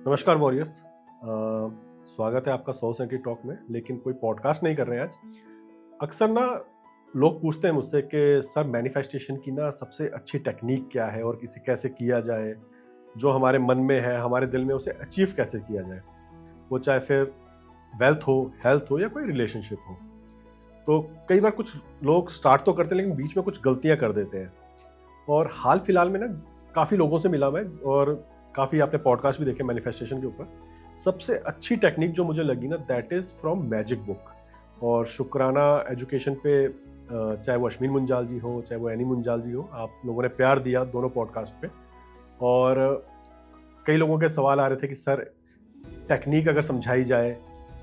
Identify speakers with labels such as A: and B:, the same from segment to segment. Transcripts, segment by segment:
A: नमस्कार वॉरियर्स। स्वागत है आपका 100 सेंटी टॉक में। लेकिन कोई पॉडकास्ट नहीं कर रहे हैं आज। अक्सर ना लोग पूछते हैं मुझसे कि सर मैनिफेस्टेशन की ना सबसे अच्छी टेक्निक क्या है और इसे कैसे किया जाए, जो हमारे मन में है हमारे दिल में उसे अचीव कैसे किया जाए, वो चाहे फिर वेल्थ हो, हेल्थ हो या कोई रिलेशनशिप हो। तो कई बार कुछ लोग स्टार्ट तो करते हैं लेकिन बीच में कुछ गलतियां कर देते हैं। और हाल फिलहाल में ना काफ़ी लोगों से मिला मैं, और काफ़ी आपने पॉडकास्ट भी देखे मैनिफेस्टेशन के ऊपर। सबसे अच्छी टेक्निक जो मुझे लगी ना, that is from magic book. और शुक्राना एजुकेशन पे चाहे वो अश्विन मुंजाल जी हो, चाहे वो एनी मुंजाल जी हो, आप लोगों ने प्यार दिया दोनों पॉडकास्ट पे। और कई लोगों के सवाल आ रहे थे कि सर टेक्निक अगर समझाई जाए,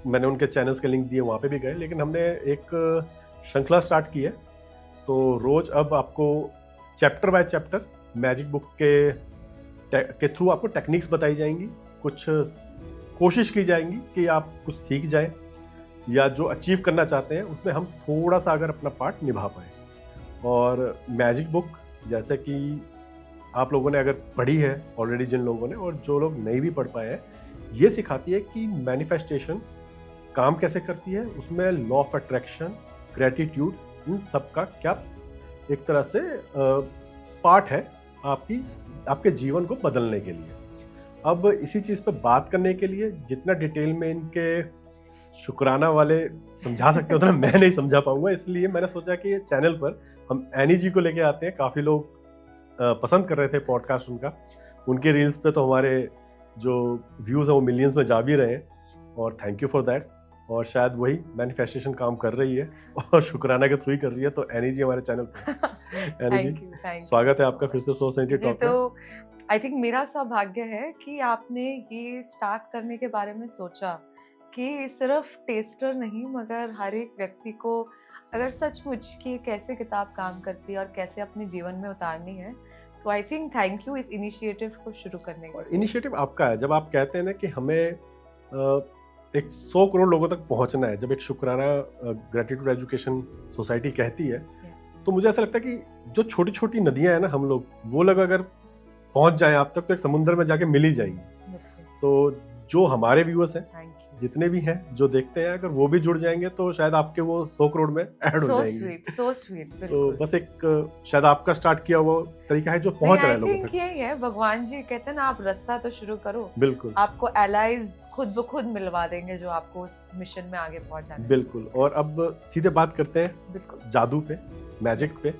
A: मैंने उनके चैनल्स के लिंक दिए, वहाँ पे भी गए। लेकिन हमने एक श्रृंखला स्टार्ट की है, तो रोज़ अब आपको chapter by chapter magic book के थ्रू आपको टेक्निक्स बताई जाएंगी। कुछ कोशिश की जाएंगी कि आप कुछ सीख जाएं, या जो अचीव करना चाहते हैं उसमें हम थोड़ा सा अगर अपना पार्ट निभा पाएँ। और मैजिक बुक जैसे कि आप लोगों ने अगर पढ़ी है ऑलरेडी, जिन लोगों ने, और जो लोग नहीं भी पढ़ पाए हैं, ये सिखाती है कि मैनिफेस्टेशन काम कैसे करती है, उसमें लॉ ऑफ अट्रैक्शन, ग्रेटिट्यूड, इन सब का क्या एक तरह से पार्ट है आपके जीवन को बदलने के लिए। अब इसी चीज़ पे बात करने के लिए जितना डिटेल में इनके शुक्राना वाले समझा सकते उतना मैं नहीं समझा पाऊंगा, इसलिए मैंने सोचा कि ये चैनल पर हम एनी जी को लेके आते हैं। काफ़ी लोग पसंद कर रहे थे पॉडकास्ट उनका, उनके रील्स पे तो हमारे जो व्यूज़ हैं वो मिलियंस में जा भी रहे हैं, और थैंक यू फॉर दैट। और शायद वही मैनिफेस्टेशन काम कर रही है और शुक्राना के थ्रू ही कर रही है। तो एनी जी हमारे चैनल पर, एनी जी स्वागत है आपका फिर से 100 सेंटी टॉक में।
B: तो आई थिंक मेरा सौभाग्य है कि आपने ये स्टार्ट करने के बारे में सोचा कि सिर्फ टेस्टर नहीं, मगर हर एक व्यक्ति को अगर सचमुच की कैसे किताब काम करती है और कैसे अपने जीवन में उतारनी है, तो आई थिंक थैंक यू इस इनिशिएटिव को शुरू करने के लिए।
A: इनिशिएटिव आपका है। जब आप कहते हैं ना कि हमें एक 100 करोड़ लोगों तक पहुंचना है, जब एक शुक्राना ग्रेटिट्यूड एजुकेशन सोसाइटी कहती है, तो मुझे ऐसा लगता है कि जो छोटी छोटी नदियां हैं ना, हम लोग वो लोग अगर पहुंच जाएं आप तक, तो एक समुद्र में जाके मिल ही जाएंगी। तो जो हमारे व्यूअर्स हैं, जितने भी हैं जो देखते हैं, अगर वो भी जुड़ जाएंगे तो शायद आपके वो 100 करोड़ में ऐड हो जाएंगे।
B: so sweet,
A: तो बस एक शायद आपका स्टार्ट किया वो तरीका है जो पहुंच रहा है लोगों तक।
B: यही है, भगवान जी कहते हैं ना, आप रास्ता तो शुरू करो।
A: बिल्कुल,
B: आपको एलाइज खुद ब खुद मिलवा देंगे जो आपको उस मिशन में आगे पहुंचाने।
A: बिल्कुल। और अब सीधे बात करते हैं
B: बिल्कुल
A: जादू पे, मैजिक पे,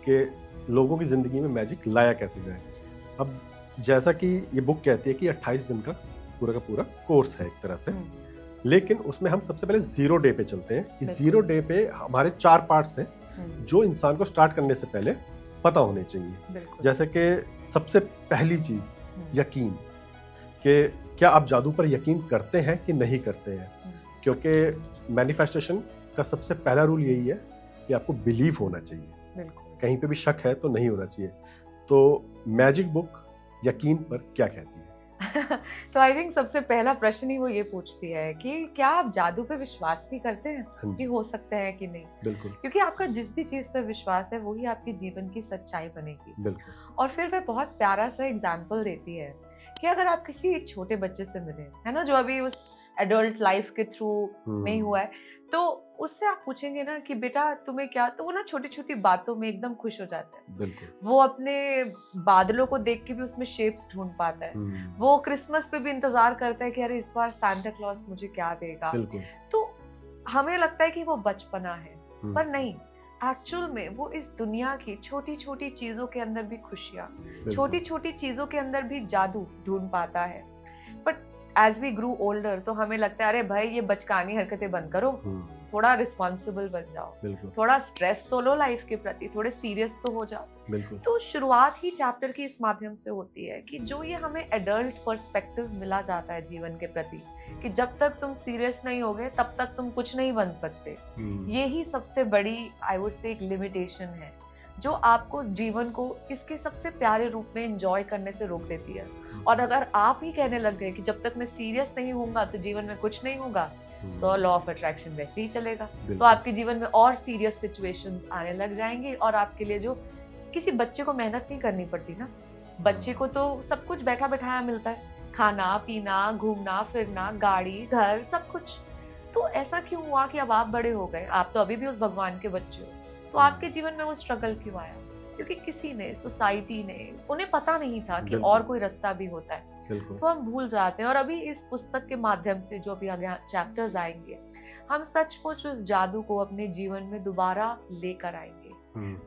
A: कि लोगों की जिंदगी में मैजिक लाया कैसे जाए। अब जैसा कि ये बुक कहती है कि 28 दिन का पूरा कोर्स है एक तरह से, लेकिन उसमें हम सबसे पहले 0 डे पे चलते हैं। इस 0 डे पे हमारे 4 पार्ट्स हैं जो इंसान को स्टार्ट करने से पहले पता होने चाहिए। जैसे कि सबसे पहली चीज यकीन, कि क्या आप जादू पर यकीन करते हैं कि नहीं करते हैं। क्योंकि मैनिफेस्टेशन का सबसे पहला रूल यही है कि आपको बिलीव होना चाहिए, कहीं पे भी शक है तो नहीं होना चाहिए। तो मैजिक बुक यकीन पर क्या कहती है?
B: तो आई थिंक सबसे पहला प्रश्न ही वो ये पूछती है कि क्या आप जादू पे विश्वास भी करते हैं कि हो सकते हैं कि नहीं।
A: बिल्कुल,
B: क्योंकि आपका जिस भी चीज पे विश्वास है वही आपके जीवन की सच्चाई बनेगी।
A: बिल्कुल।
B: और फिर वह बहुत प्यारा सा एग्जाम्पल देती है कि अगर आप किसी छोटे बच्चे से मिले, है ना, जो अभी उस एडल्ट लाइफ के थ्रू नहीं हुआ है, तो उससे आप पूछेंगे ना कि बेटा तुम्हें क्या, तो वो ना छोटी छोटी बातों में एकदम खुश हो जाता है।
A: बिल्कुल।
B: वो अपने बादलों को देख के भी उसमें शेप्स ढूंढ पाता है। वो क्रिसमस पे भी इंतजार करता है कि अरे इस बार सांता क्लॉज मुझे क्या देगा। तो हमें लगता है कि वो बचपना है, पर नहीं, एक्चुअल में वो इस दुनिया की छोटी छोटी चीजों के अंदर भी खुशियाँ, छोटी छोटी चीजों के अंदर भी जादू ढूंढ पाता है। But as we grow older तो हमें लगता है अरे भाई ये बचकानी हरकतें बंद करो, थोड़ा रिस्पॉन्सिबल बन जाओ, थोड़ा स्ट्रेस तो लो लाइफ के प्रति, थोड़े सीरियस तो हो जाओ। तो शुरुआत ही चैप्टर की इस माध्यम से होती है कि जो ये हमें एडल्ट पर्सपेक्टिव मिला जाता है जीवन के प्रति, कि जब तक तुम सीरियस नहीं होगे तब तक तुम कुछ नहीं बन सकते। यही सबसे बड़ी आई वुड से एक लिमिटेशन है जो आपको जीवन को इसके सबसे प्यारे रूप में एंजॉय करने से रोक देती है। और अगर आप ही कहने लग गए कि जब तक मैं सीरियस नहीं होऊंगा तो जीवन में कुछ नहीं होगा, तो लॉ ऑफ अट्रैक्शन वैसे ही चलेगा। तो आपके जीवन में और सीरियस सिचुएशंस आने लग जाएंगी, और आपके लिए जो किसी बच्चे को मेहनत नहीं करनी पड़ती ना, बच्चे को तो सब कुछ बैठा बैठाया मिलता है, खाना पीना, घूमना फिरना, गाड़ी, घर, सब कुछ। तो ऐसा क्यों हुआ कि अब आप बड़े हो गए, आप तो अभी भी उस भगवान के बच्चे हो, तो आपके जीवन में वो स्ट्रगल क्यों आया? क्योंकि किसी ने, सोसाइटी ने, उन्हें पता नहीं था कि और कोई रास्ता भी होता है। तो हम भूल जाते हैं। और अभी इस पुस्तक के माध्यम से जो अभी आगे चैप्टर्स आएंगे, हम सचमुच उस जादू को अपने जीवन में दोबारा लेकर आएंगे।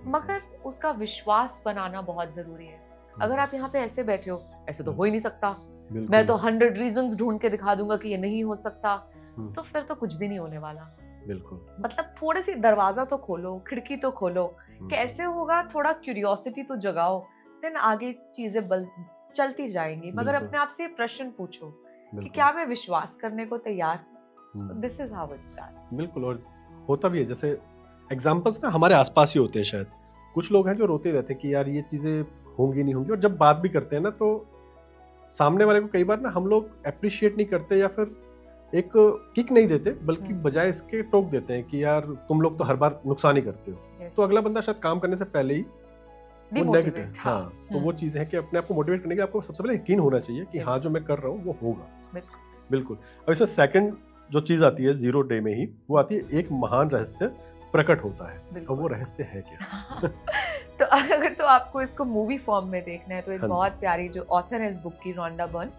B: मगर उसका विश्वास बनाना बहुत जरूरी है। अगर आप यहाँ पे ऐसे बैठे हो, ऐसे तो हो ही नहीं सकता, मैं तो 100 रीजंस ढूंढ के दिखा दूंगा कि ये नहीं हो सकता, तो फिर तो कुछ भी नहीं होने वाला।
A: बिल्कुल।
B: मतलब थोड़े सी दरवाजा तो खोलो, खिड़की तो खोलो। कैसे होगा? थोड़ा क्यूरियोसिटी तो जगाओ, देन आगे चीजें चलती जाएंगी। मगर अपने आप से प्रश्न पूछो कि क्या मैं विश्वास करने को तैयार? This is how it starts.
A: बिल्कुल। और होता भी है, जैसे एग्जांपल्स ना हमारे आसपास ही होते हैं। शायद कुछ लोग हैं जो रोते रहते हैं कि यार ये चीजें होंगी नहीं होंगी, और जब बात भी करते हैं ना तो सामने वाले को कई बार ना हम लोग अप्रिशिएट नहीं करते या फिर एक किक नहीं देते, बल्कि बजाय इसके टोक देते हैं कि यार तुम लोग तो हर बार नुकसान ही करते हो। तो अगला बंदा शायद काम करने से पहले ही वो नेगेटिव, हाँ, तो वो चीज़ है कि अपने आप को मोटिवेट करने के लिए आपको सबसे पहले यकीन होना चाहिए कि हाँ जो मैं कर रहा हूँ वो होगा। बिल्कुल। अब इसमें सेकंड जो चीज़ आती है 0 डे में ही, वो आती है एक महान रहस्य प्रकट होता है। अब वो रहस्य है क्या?
B: तो अगर तो आपको इसको मूवी फॉर्म में देखना है तो एक बहुत प्यारी जो ऑथर है इस बुक की, रोंडा बर्न,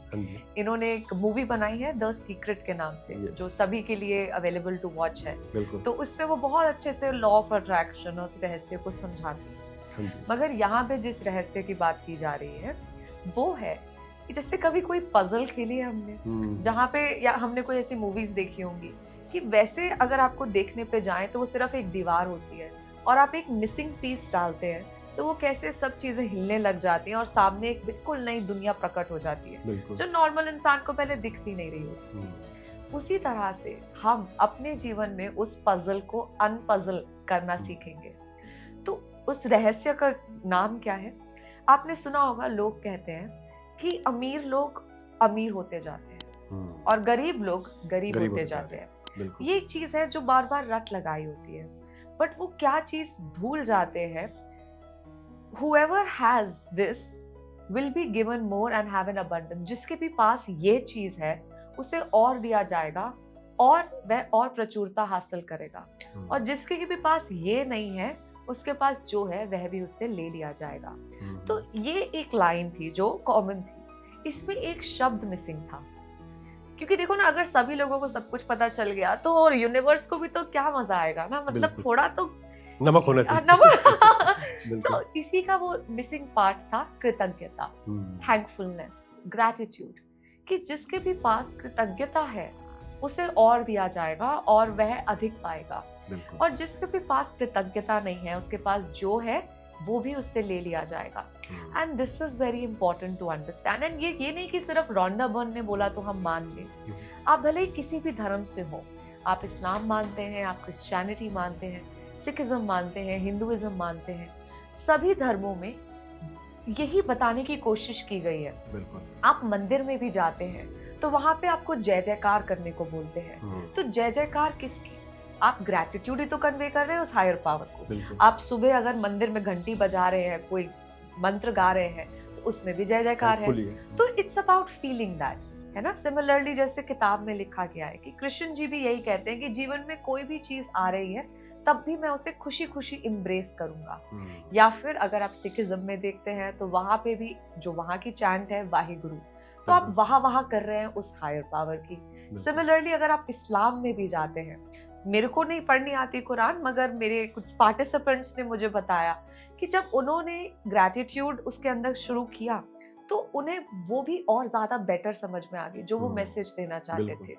B: इन्होंने एक मूवी बनाई है द सीक्रेट के नाम से, जो सभी के लिए अवेलेबल टू वॉच है। तो उसमें वो बहुत अच्छे से लॉ ऑफ अट्रैक्शन और उस रहस्य को समझाती है। मगर यहाँ पे जिस रहस्य की बात की जा रही है वो है कि जैसे कभी कोई पजल खेली है हमने, जहाँ पे या हमने कोई ऐसी मूवीज देखी होंगी कि वैसे अगर आपको देखने पे जाएं तो वो सिर्फ एक दीवार होती है और आप एक मिसिंग पीस डालते हैं तो वो कैसे सब चीजें हिलने लग जाती हैं और सामने एक बिल्कुल नई दुनिया प्रकट हो जाती है जो नॉर्मल इंसान को पहले दिख भी नहीं रही होती। उसी तरह से हम अपने जीवन में उस पजल को अनपजल करना सीखेंगे। तो उस रहस्य का नाम क्या है? आपने सुना होगा, लोग कहते हैं कि अमीर लोग अमीर होते जाते हैं और गरीब लोग गरीब होते जाते हैं। ये एक चीज है जो बार बार रट लगाई होती है, बट वो क्या चीज भूल जाते हैं? whoever has this will be given more and have an abundance। जिसके भी पास ये चीज है उसे और दिया जाएगा और वह और प्रचुरता हासिल करेगा, और जिसके भी पास ये नहीं है उसके पास जो है वह भी उससे ले लिया जाएगा। तो ये एक लाइन थी जो कॉमन थी, इसमें एक शब्द मिसिंग था। क्योंकि देखो ना, अगर सभी लोगों को सब कुछ पता चल गया तो और यूनिवर्स को भी तो क्या मजा आएगा ना, मतलब थोड़ा तो
A: नमक होना चाहिए।
B: नमक। तो इसी का वो मिसिंग पार्ट था कृतज्ञता, थैंकफुलनेस, ग्रैटिट्यूड, कि जिसके भी पास कृतज्ञता है उसे और दिया जाएगा और वह अधिक पाएगा, और जिसके भी पास कृतज्ञता नहीं है उसके पास जो है वो भी उससे ले लिया जाएगा। And this is very important to understand. And ये नहीं कि सिर्फ रोंडा बर्न ने बोला तो हम मान लें। आप भले ही किसी भी धर्म से हो, आप इस्लाम मानते हैं, आप क्रिश्चियनिटी मानते हैं, सिखिज्म मानते हैं, हिंदुइज्म मानते हैं, सभी धर्मों में यही बताने की कोशिश की गई है। आप मंदिर में भी जाते हैं तो वहां पे आपको जय जयकार करने को बोलते हैं। तो जय जयकार किसकी? आप ग्रैटिट्यूड ही तो कन्वे कर रहे हैं उस हायर पावर को। आप सुबह अगर मंदिर में घंटी बजा रहे हैं, कोई मंत्र गा रहे हैं, तो उसमें भी जय जयकार है। तो इट्स अबाउट फीलिंग दैट, है ना। सिमिलरली जैसे किताब में लिखा गया है कि कृष्ण जी भी यही कहते हैं कि जीवन में कोई भी चीज आ रही है तब भी मैं उसे खुशी खुशी इम्ब्रेस करूंगा। या फिर अगर आप सिखिज्म में देखते हैं तो वहां पे भी जो वहां की चैंट है वाहिगुरु, तो आप वाह कर रहे हैं उस हायर पावर की। सिमिलरली अगर आप इस्लाम में भी जाते हैं, मेरे को नहीं पढ़नी आती कुरान, मगर मेरे कुछ पार्टिसिपेंट्स ने मुझे बताया कि जब उन्होंने ग्रैटिट्यूड उसके अंदर शुरू किया तो उन्हें वो भी और ज्यादा बेटर समझ में आ गई जो वो मैसेज देना चाहते थे।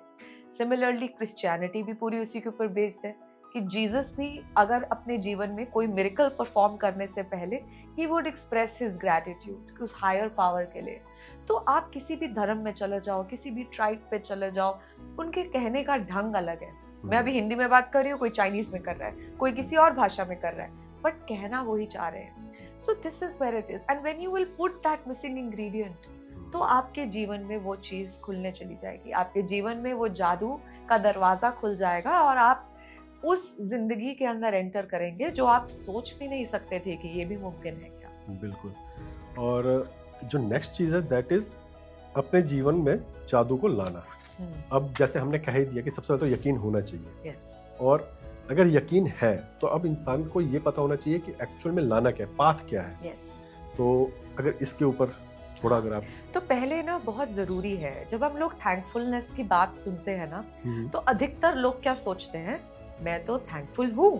B: सिमिलरली क्रिश्चियनिटी भी पूरी उसी के ऊपर बेस्ड है कि जीसस भी अगर अपने जीवन में कोई मिरेकल परफॉर्म करने से पहले he would express his gratitude उस हायर पावर के लिए। तो आप किसी भी धर्म में चले जाओ, किसी भी ट्राइब पे चले जाओ, उनके कहने का ढंग अलग है। मैं अभी हिंदी में बात कर रही हूँ, कोई चाइनीज में कर रहा है, कोई किसी और भाषा में कर रहा है, बट कहना वही चाह रहे हैं। So this is where it is, and when you will put that missing ingredient, तो आपके जीवन में वो चीज खुलने चली जाएगी, आपके जीवन में वो जादू का दरवाजा खुल जाएगा और आप उस जिंदगी के अंदर एंटर करेंगे जो आप सोच भी नहीं सकते थे कि ये भी मुमकिन है क्या।
A: बिल्कुल। और जो नेक्स्ट चीज है दैट इज अपने जीवन में जादू को लाना। अब जैसे हमने कह ही दिया कि सबसे पहले तो यकीन होना चाहिए। और अगर यकीन है तो अब इंसान को ये पता होना चाहिए कि एक्चुअल में लाना क्या है, पाथ क्या है। तो अगर इसके ऊपर थोड़ा अगर आप
B: तो पहले ना बहुत जरूरी है, जब हम लोग थैंकफुलनेस की बात सुनते हैं ना, तो अधिकतर लोग क्या सोचते हैं, मैं तो थैंकफुल हूँ,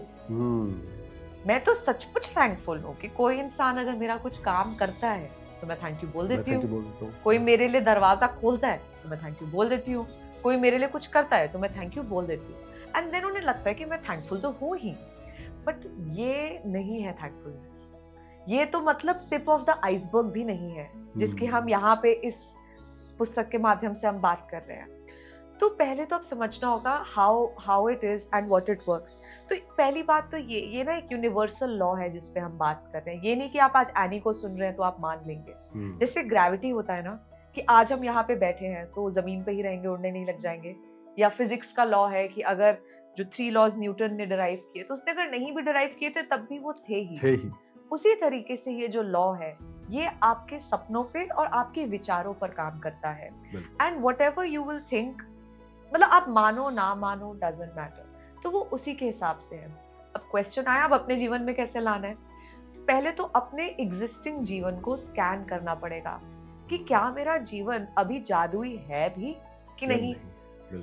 B: मैं तो सचमुच थैंकफुल हूँ कि कोई इंसान अगर मेरा कुछ काम करता है तो मैं थैंक यू बोल देती हूँ, कोई मेरे लिए दरवाजा खोलता है तो मैं थैंक यू बोल देती हूँ, कोई मेरे लिए कुछ करता है तो मैं थैंक यू बोल देती हूँ। एंड देन उन्हें लगता है कि मैं थैंकफुल तो हूँ ही, बट ये नहीं है थैंकफुलनेस। ये तो मतलब टिप ऑफ द आइसबर्ग भी नहीं है जिसकी हम यहाँ पे इस पुस्तक के माध्यम से हम बात कर रहे हैं। तो पहले तो आप समझना होगा how it is and what it works. तो पहली बात तो ये ना एक यूनिवर्सल लॉ है जिस पे हम बात कर रहे हैं। ये नहीं कि आप आज एनी को सुन रहे हैं तो आप मान लेंगे। जैसे ग्रेविटी होता है ना, कि आज हम यहाँ पे बैठे हैं तो जमीन पे ही रहेंगे, उड़ने नहीं लग जाएंगे। या फिजिक्स का लॉ है कि अगर जो 3 लॉज न्यूटन ने डिराइव किए, तो उसने अगर नहीं भी डिराइव किए थे तब भी वो थे ही। उसी तरीके से ये जो लॉ है ये आपके सपनों पे और आपके विचारों पर काम करता है। And whatever you will think, मतलब आप मानो ना मानो डजंट मैटर, तो वो उसी के हिसाब से है। अब क्वेश्चन आया, अब अपने जीवन में कैसे लाना है। तो पहले तो अपने एग्जिस्टिंग जीवन को स्कैन करना पड़ेगा कि क्या मेरा जीवन अभी जादुई है भी कि नहीं।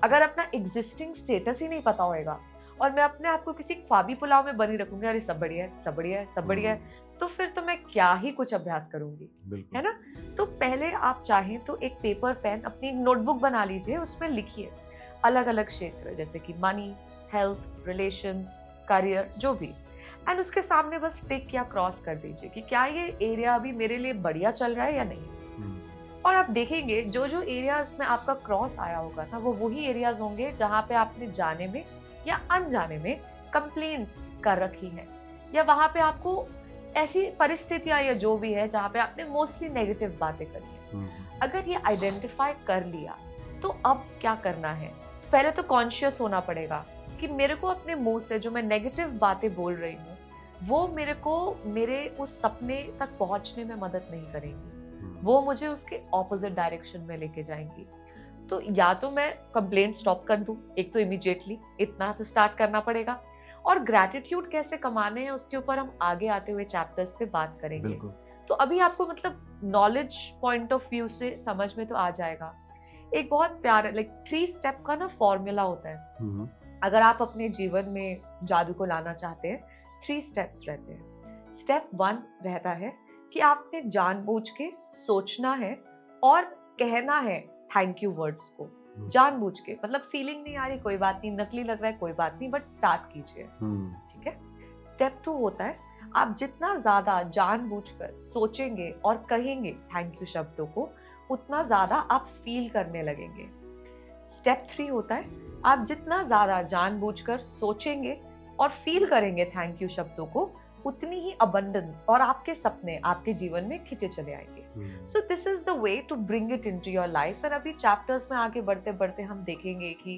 B: अगर अपना एग्जिस्टिंग स्टेटस ही नहीं पता होएगा और मैं अपने आप को किसी ख्वाबी पुलाव में बनी रखूंगी, अरे सब बढ़िया है, सब बढ़िया है, सब बढ़िया है, तो फिर तो मैं क्या ही कुछ अभ्यास करूंगी, है ना। तो पहले आप चाहें तो एक पेपर पेन, अपनी नोटबुक बना लीजिए, उसमें लिखिए अलग अलग क्षेत्र, जैसे कि मनी, हेल्थ, रिलेशंस, करियर, जो भी। एंड उसके सामने बस टिक या क्रॉस कर दीजिए कि क्या ये एरिया अभी मेरे लिए बढ़िया चल रहा है या नहीं। और आप देखेंगे जो जो एरियाज में आपका क्रॉस आया होगा ना, वो वही एरियाज होंगे जहां पे आपने जाने में या अनजाने में कंप्लेंट्स कर रखी है, या वहां पे आपको ऐसी परिस्थितियां या जो भी है जहां पे आपने मोस्टली नेगेटिव बातें करी है। अगर ये आइडेंटिफाई कर लिया तो अब क्या करना है, पहले तो कॉन्शियस होना पड़ेगा कि मेरे को अपने मुंह से जो मैं नेगेटिव बातें बोल रही हूँ वो मेरे को मेरे उस सपने तक पहुंचने में मदद नहीं करेंगी, वो मुझे उसके ऑपोजिट डायरेक्शन में लेके जाएंगी। तो या तो मैं कंप्लेंट स्टॉप कर दूं, एक तो इमीडिएटली, इतना तो स्टार्ट करना पड़ेगा। और ग्रैटिट्यूड कैसे कमाने हैं उसके ऊपर हम आगे आते हुए चैप्टर्स पे बात करेंगे। तो अभी आपको मतलब नॉलेज पॉइंट ऑफ व्यू से समझ में तो आ जाएगा। एक बहुत प्यारा 3 स्टेप का ना फॉर्मूला होता है। अगर आप अपने जीवन में जादू को लाना चाहते हैं, 3 स्टेप्स रहते हैं। स्टेप 1 रहता है कि आपने जानबूझ के सोचना है और कहना है थैंक यू वर्ड्स को, जानबूझ के, मतलब फीलिंग नहीं आ रही कोई बात नहीं, नकली लग रहा है कोई बात नहीं, बट स्टार्ट कीजिए, ठीक है। स्टेप 2 होता है आप जितना ज्यादा जानबूझकर सोचेंगे और कहेंगे थैंक यू शब्दों को, उतना ज्यादा आप फील करने लगेंगे। स्टेप 3 होता है आप जितना ज्यादा जानबूझकर सोचेंगे और फील करेंगे थैंक यू शब्दों को, उतनी ही अबंडेंस और आपके सपने आपके जीवन में खिंचे चले आएंगे। So this is the way to bring it into your life. और अभी चैप्टर्स में आगे बढ़ते बढ़ते हम देखेंगे कि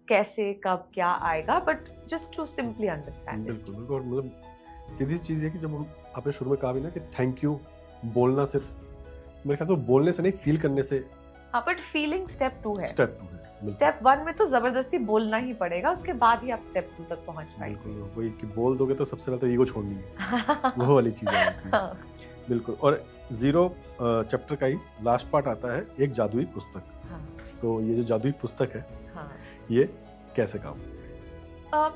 B: कैसे कब क्या आएगा, but just to simply understand.
A: बिल्कुल बिल्कुल, मतलब सीधी सी चीज है कि जब हम आपने शुरू में कहा भी ना कि थैंक यू बोलना सिर्फ मेरे ख्याल से बोलने से नहीं, फील करने से।
B: हाँ, बट फीलिंग स्टेप 2 है।
A: स्टेप
B: 1 में तो जबरदस्ती बोलना ही पड़ेगा, उसके बाद ही आप स्टेप 2 तक पहुंच पाएंगे।
A: वही कि बोल दोगे तो सबसे पहले तो ईगो छोड़नी है वो वाली चीज है। बिल्कुल। और 0 चैप्टर का ही लास्ट पार्ट आता है, एक जादुई पुस्तक। तो ये जो जादुई पुस्तक है, ये कैसे काम?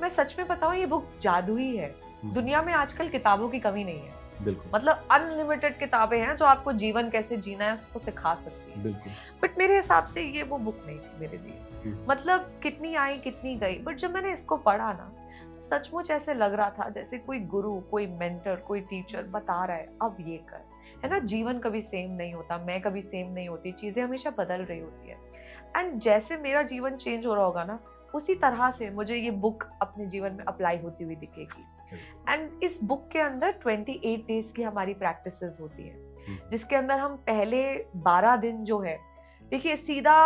B: मैं सच में बताऊं, ये बुक जादुई है। दुनिया में आजकल किताबों की कमी नहीं है।
A: बिल्कुल,
B: मतलब अनलिमिटेड किताबें हैं जो आपको जीवन कैसे जीना है उसको सिखा सकती है।
A: बिल्कुल।
B: बट मेरे हिसाब से ये वो बुक नहीं थी मेरे लिए। मतलब कितनी आई कितनी गई, बट जब मैंने इसको पढ़ा ना तो सचमुच ऐसे लग रहा था जैसे कोई गुरु, कोई मेंटर, कोई टीचर बता रहा है अब ये कर, है ना। जीवन कभी सेम नहीं होता, मैं कभी सेम नहीं होती, चीजें हमेशा बदल रही होती है। एंड जैसे मेरा जीवन चेंज हो रहा होगा ना, उसी तरह से मुझे ये बुक अपने जीवन में अप्लाई होती हुई दिखेगी। एंड इस बुक के अंदर 28 डेज की हमारी प्रैक्टिसेस होती है, जिसके अंदर हम पहले 12 दिन जो है, देखिए सीधा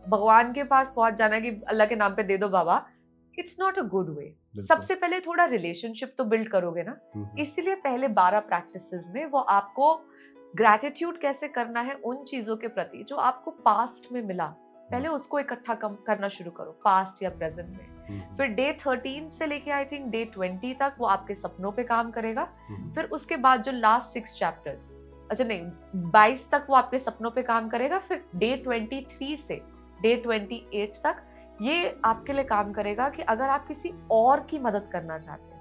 B: भगवान के पास पहुंच जाना कि अल्लाह के नाम पे दे दो बाबा, it's not a good way. सबसे पहले थोड़ा रिलेशनशिप तो बिल्ड करोगे ना, इसलिए पहले 12 प्रैक्टिसेस में वो आपको ग्रैटिट्यूड कैसे करना है उन चीजों के प्रति जो आपको पास्ट में मिला, पहले उसको इकट्ठा करना शुरू करो, पास्ट या प्रेजेंट में। फिर डे 13 से लेके आई थिंक डे 20 तक वो आपके सपनों पे काम करेगा। फिर उसके बाद जो लास्ट 6 चैप्टर्स, अच्छा नहीं 22 तक वो आपके सपनों पे काम करेगा। फिर डे 23 से डे 28 तक ये आपके लिए काम करेगा कि अगर आप किसी और की मदद करना चाहते हैं,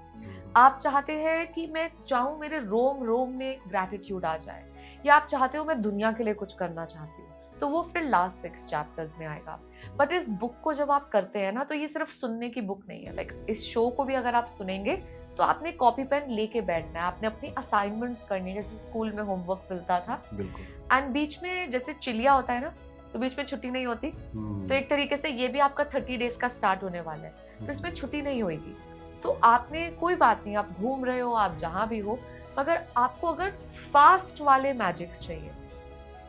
B: आप चाहते हैं कि मैं चाहूँ मेरे रोम रोम में ग्रैटिट्यूड आ जाए, या आप चाहते हो मैं दुनिया के लिए कुछ करना चाहती हूँ, तो वो फिर लास्ट 6 चैप्टर्स में आएगा। बट इस बुक को जब आप करते हैं ना, तो ये सिर्फ सुनने की बुक नहीं है। लाइक इस शो को भी अगर आप सुनेंगे तो आपने कॉपी पेन लेके बैठना है, आपने अपनी असाइनमेंट्स करनी है, जैसे स्कूल में होमवर्क मिलता था। एंड बीच में जैसे चिलिया होता है ना, तो बीच में छुट्टी नहीं होती, तो एक तरीके से ये भी आपका 30 डेज का स्टार्ट होने वाला है, तो इसमें छुट्टी नहीं होगी। तो आपने कोई बात नहीं, आप घूम रहे हो, आप जहां भी हो, मगर आपको अगर फास्ट वाले मैजिक्स चाहिए,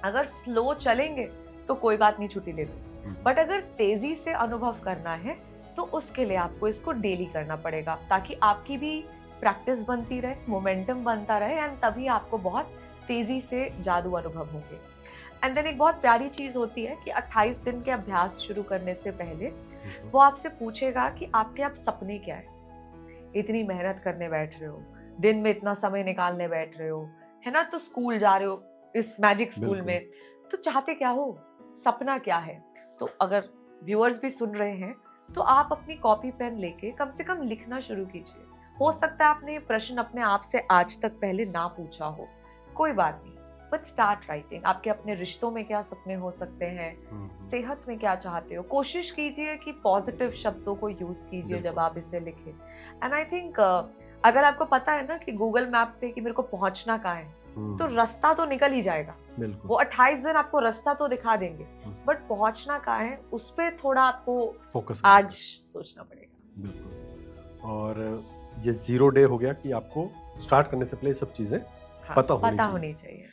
B: अगर स्लो चलेंगे तो कोई बात नहीं, छुट्टी ले लो। बट अगर तेजी से अनुभव करना है तो उसके लिए आपको इसको डेली करना पड़ेगा, ताकि आपकी भी प्रैक्टिस बनती रहे, मोमेंटम बनता रहे, एंड तभी आपको बहुत तेजी से जादू अनुभव होंगे। एंड देन एक बहुत प्यारी चीज होती है कि 28 दिन के अभ्यास शुरू करने से पहले वो आपसे पूछेगा कि आपके आप सपने क्या है। इतनी मेहनत करने बैठ रहे हो, दिन में इतना समय निकालने बैठ रहे हो, है ना, तो स्कूल जा रहे हो इस मैजिक स्कूल में, तो चाहते क्या हो, सपना क्या है। तो अगर व्यूअर्स भी सुन रहे हैं तो आप अपनी कॉपी पेन लेके कम से कम लिखना शुरू कीजिए। हो सकता है आपने ये प्रश्न अपने आप से आज तक पहले ना पूछा हो, कोई बात नहीं, बट स्टार्ट राइटिंग। आपके अपने रिश्तों में क्या सपने हो सकते हैं, सेहत में क्या चाहते हो, कोशिश कीजिए कि पॉजिटिव शब्दों को यूज कीजिए जब आप इसे लिखें। एंड आई थिंक अगर आपको पता है ना कि गूगल मैप पे कि मेरे को पहुंचना कहाँ है, तो रास्ता तो निकल ही जाएगा। वो 28 दिन आपको रास्ता तो दिखा देंगे, बट पहुंचना कहाँ है उस पे थोड़ा आपको फोकस आज सोचना पड़ेगा।
A: बिल्कुल। और ये 0 डे हो गया कि आपको स्टार्ट करने से पहले सब चीजें पता होनी चाहिए।